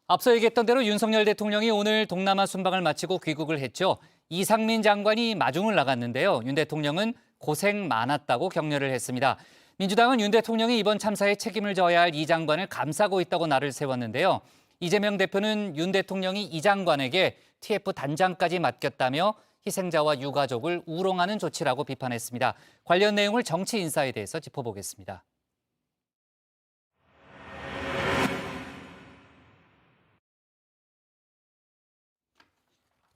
앞서 얘기했던 대로 윤석열 대통령이 오늘 동남아 순방을 마치고 귀국을 했죠. 이상민 장관이 마중을 나갔는데요. 윤 대통령은 고생 많았다고 격려를 했습니다. 민주당은 윤 대통령이 이번 참사에 책임을 져야 할 이 장관을 감싸고 있다고 날을 세웠는데요. 이재명 대표는 윤 대통령이 이 장관에게 TF 단장까지 맡겼다며 희생자와 유가족을 우롱하는 조치라고 비판했습니다. 관련 내용을 정치 인사에 대해서 짚어보겠습니다.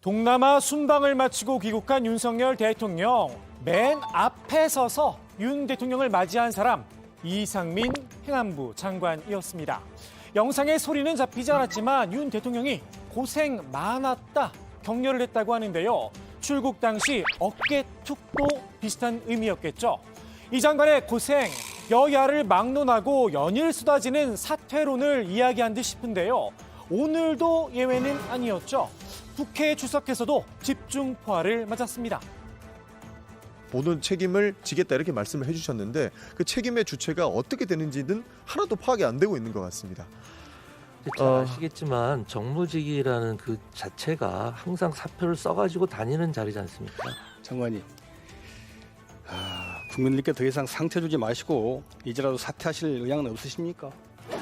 동남아 순방을 마치고 귀국한 윤석열 대통령. 맨 앞에 서서 윤 대통령을 맞이한 사람 이상민 행안부 장관이었습니다. 영상에 소리는 잡히지 않았지만 윤 대통령이 고생 많았다 격려를 했다고 하는데요. 출국 당시 어깨 툭도 비슷한 의미였겠죠. 이 장관의 고생, 여야를 막론하고 연일 쏟아지는 사퇴론을 이야기한 듯 싶은데요. 오늘도 예외는 아니었죠. 국회에 출석해서도 집중 포화를 맞았습니다. 모든 책임을 지겠다 이렇게 말씀을 해주셨는데 그 책임의 주체가 어떻게 되는지는 하나도 파악이 안 되고 있는 것 같습니다. 잘 아시겠지만 정무직이라는 그 자체가 항상 사표를 써가지고 다니는 자리지 않습니까? 장관님, 국민들께 더 이상 상처 주지 마시고 이제라도 사퇴하실 의향은 없으십니까?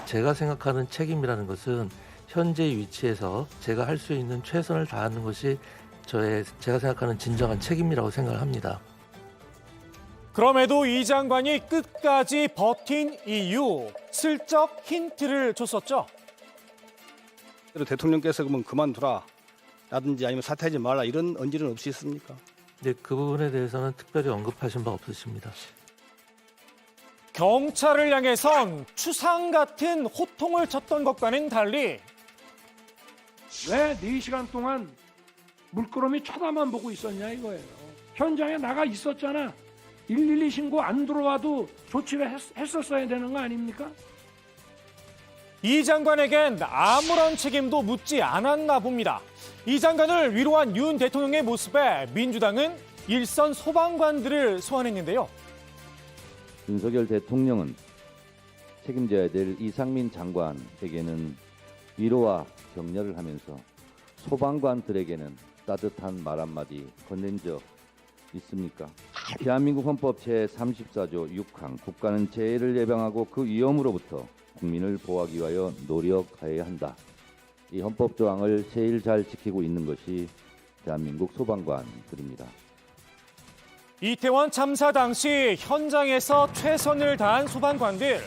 제가 생각하는 책임이라는 것은 현재 위치에서 제가 할 수 있는 최선을 다하는 것이 제가 생각하는 진정한 책임이라고 생각을 합니다. 그럼에도 이 장관이 끝까지 버틴 이유, 슬쩍 힌트를 줬었죠. 대통령께서 그러면 그만두라 라든지 아니면 사퇴하지 말라 이런 언질은 없이 있습니까? 근데 그 부분에 대해서는 특별히 언급하신 바 없으십니다. 경찰을 향해선 추상 같은 호통을 쳤던 것과는 달리 왜 4시간 동안 물끄러미 쳐다만 보고 있었냐 이거예요. 현장에 나가 있었잖아. 112 신고 안 들어와도 조치를 했었어야 되는 거 아닙니까? 이 장관에겐 아무런 책임도 묻지 않았나 봅니다. 이 장관을 위로한 윤 대통령의 모습에 민주당은 일선 소방관들을 소환했는데요. 윤석열 대통령은 책임져야 될 이상민 장관에게는 위로와 격려를 하면서 소방관들에게는 따뜻한 말 한마디 건넨 적 있습니까? 대한민국 헌법 제34조 6항 국가는 재해를 예방하고 그 위험으로부터 국민을 보호하기 위하여 노력해야 한다. 이 헌법 조항을 제일 잘 지키고 있는 것이 대한민국 소방관들입니다. 이태원 참사 당시 현장에서 최선을 다한 소방관들,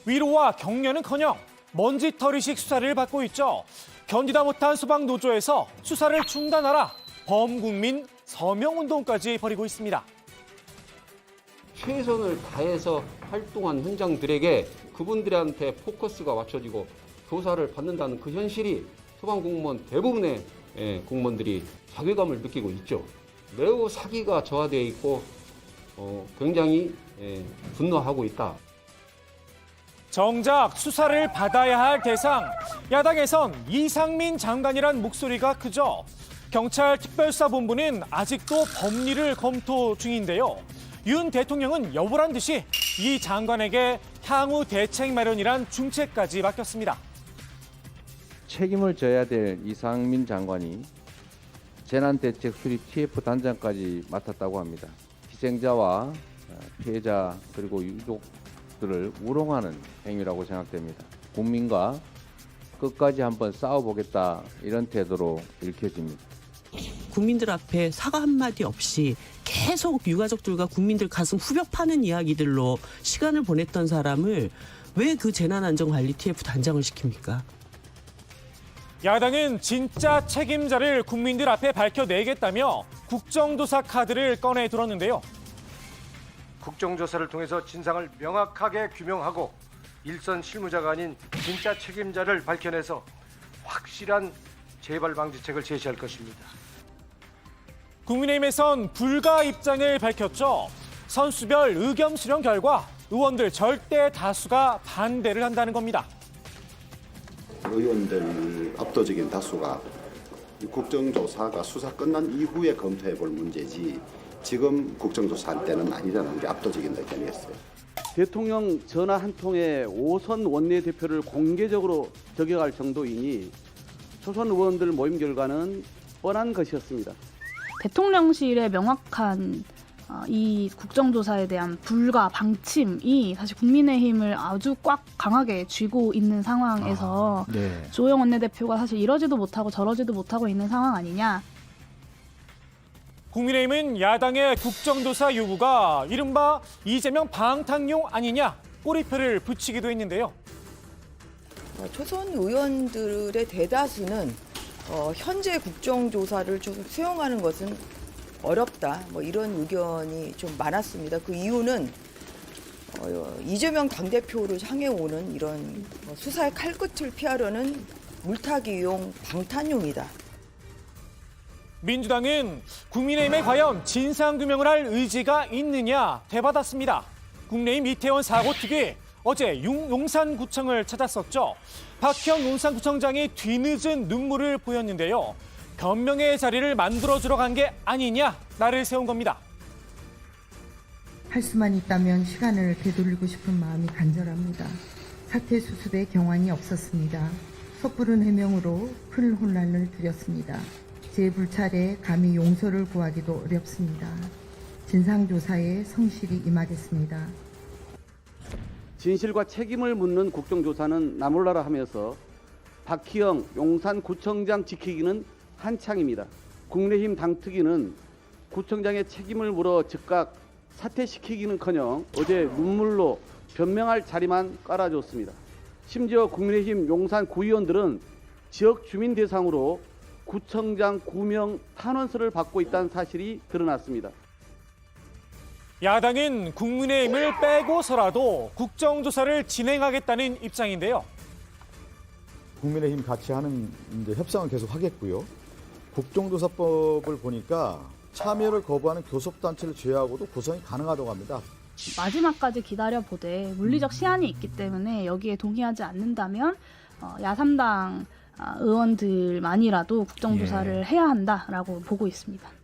위로와 격려는커녕 먼지털이식 수사를 받고 있죠. 견디다 못한 소방노조에서 수사를 중단하라, 범국민 서명운동까지 벌이고 있습니다. 최선을 다해서 활동한 현장들에게 그분들한테 포커스가 맞춰지고 조사를 받는다는 그 현실이 소방공무원 대부분의 공무원들이 자괴감을 느끼고 있죠. 매우 사기가 저하되어 있고 굉장히 분노하고 있다. 정작 수사를 받아야 할 대상, 야당에선 이상민 장관이란 목소리가 크죠. 경찰 특별수사본부는 아직도 법리를 검토 중인데요. 윤 대통령은 여보란 듯이 이 장관에게 향후 대책 마련이란 중책까지 맡겼습니다. 책임을 져야 될 이상민 장관이 재난대책 수립 TF 단장까지 맡았다고 합니다. 희생자와 피해자 그리고 유족들을 우롱하는 행위라고 생각됩니다. 국민과 끝까지 한번 싸워보겠다 이런 태도로 읽혀집니다. 국민들 앞에 사과 한마디 없이 계속 유가족들과 국민들 가슴 후벼 파는 이야기들로 시간을 보냈던 사람을 왜 그 재난안전관리 TF 단장을 시킵니까? 야당은 진짜 책임자를 국민들 앞에 밝혀내겠다며 국정조사 카드를 꺼내 들었는데요. 국정조사를 통해서 진상을 명확하게 규명하고 일선 실무자가 아닌 진짜 책임자를 밝혀내서 확실한 재발 방지책을 제시할 것입니다. 국민의힘에선 불가 입장을 밝혔죠. 선수별 의견 수렴 결과 의원들 절대 다수가 반대를 한다는 겁니다. 의원들 압도적인 다수가 국정조사가 수사 끝난 이후에 검토해 볼 문제지 지금 국정조사할 때는 아니라는 게 압도적인 의견이었어요. 대통령 전화 한 통에 5선 원내대표를 공개적으로 저격할 정도이니 초선 의원들 모임 결과는 뻔한 것이었습니다. 대통령실의 명확한 이 국정조사에 대한 불가, 방침이 사실 국민의힘을 아주 꽉 강하게 쥐고 있는 상황에서 조영 원내대표가 사실 이러지도 못하고 저러지도 못하고 있는 상황 아니냐. 국민의힘은 야당의 국정조사 요구가 이른바 이재명 방탄용 아니냐 꼬리표를 붙이기도 했는데요. 초선 의원들의 대다수는 현재 국정조사를 좀 수용하는 것은 어렵다, 이런 의견이 좀 많았습니다. 그 이유는 이재명 당대표를 향해 오는 이런 수사의 칼끝을 피하려는 물타기용 방탄용이다. 민주당은 국민의힘에 과연 진상규명을 할 의지가 있느냐 되받았습니다. 국민의힘 이태원 사고 특위 어제 용산구청을 찾았었죠. 박형 용산구청장이 뒤늦은 눈물을 보였는데요. 변명의 자리를 만들어주러 간 게 아니냐 나를 세운 겁니다. 할 수만 있다면 시간을 되돌리고 싶은 마음이 간절합니다. 사태 수습에 경황이 없었습니다. 섣부른 해명으로 큰 혼란을 드렸습니다. 제 불찰에 감히 용서를 구하기도 어렵습니다. 진상조사에 성실히 임하겠습니다. 진실과 책임을 묻는 국정조사는 나몰라라 하면서 박희영 용산구청장 지키기는 한창입니다. 국민의힘 당특위는 구청장의 책임을 물어 즉각 사퇴시키기는커녕 어제 눈물로 변명할 자리만 깔아줬습니다. 심지어 국민의힘 용산 구의원들은 지역 주민 대상으로 구청장 구명 탄원서를 받고 있다는 사실이 드러났습니다. 야당은 국민의힘을 빼고서라도 국정조사를 진행하겠다는 입장인데요. 국민의힘 같이 하는 협상을 계속 하겠고요. 국정조사법을 보니까 참여를 거부하는 교섭단체를 제외하고도 구성이 가능하다고 합니다. 마지막까지 기다려보되 물리적 시한이 있기 때문에 여기에 동의하지 않는다면 야3당 의원들만이라도 국정조사를 해야 한다라고 보고 있습니다.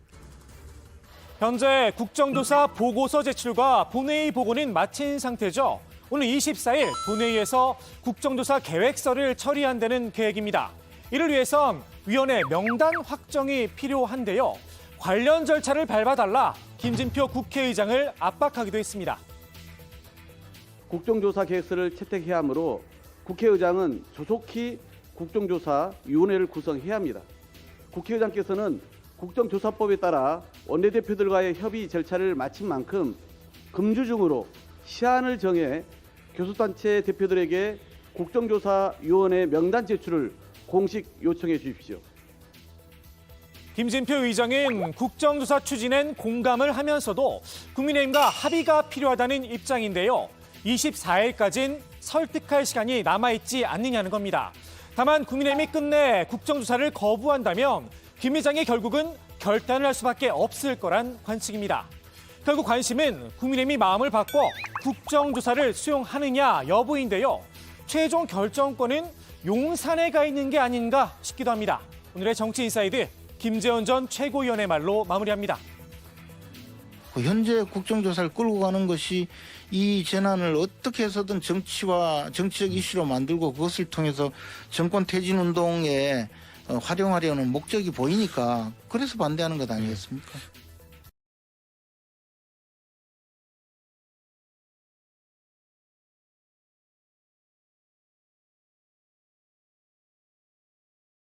현재 국정조사 보고서 제출과 본회의 보고는 마친 상태죠. 오늘 24일 본회의에서 국정조사 계획서를 처리한다는 계획입니다. 이를 위해선 위원회 명단 확정이 필요한데요. 관련 절차를 밟아달라 김진표 국회의장을 압박하기도 했습니다. 국정조사 계획서를 채택해야 하므로 국회의장은 조속히 국정조사위원회를 구성해야 합니다. 국회의장께서는 국정조사법에 따라 원내대표들과의 협의 절차를 마친 만큼 금주중으로 시한을 정해 교섭단체 대표들에게 국정조사위원회 명단 제출을 공식 요청해 주십시오. 김진표 의장은 국정조사 추진엔 공감을 하면서도 국민의힘과 합의가 필요하다는 입장인데요. 24일까지는 설득할 시간이 남아있지 않느냐는 겁니다. 다만 국민의힘이 끝내 국정조사를 거부한다면 김 의장이 결국은 결단을 할 수밖에 없을 거란 관측입니다. 결국 관심은 국민의힘이 마음을 바꿔 국정조사를 수용하느냐 여부인데요. 최종 결정권은 용산에 가 있는 게 아닌가 싶기도 합니다. 오늘의 정치인사이드 김재원 전 최고위원의 말로 마무리합니다. 현재 국정조사를 끌고 가는 것이 이 재난을 어떻게 해서든 정치적 이슈로 만들고 그것을 통해서 정권 퇴진 운동에 활용하려는 목적이 보이니까 그래서 반대하는 것 아니겠습니까?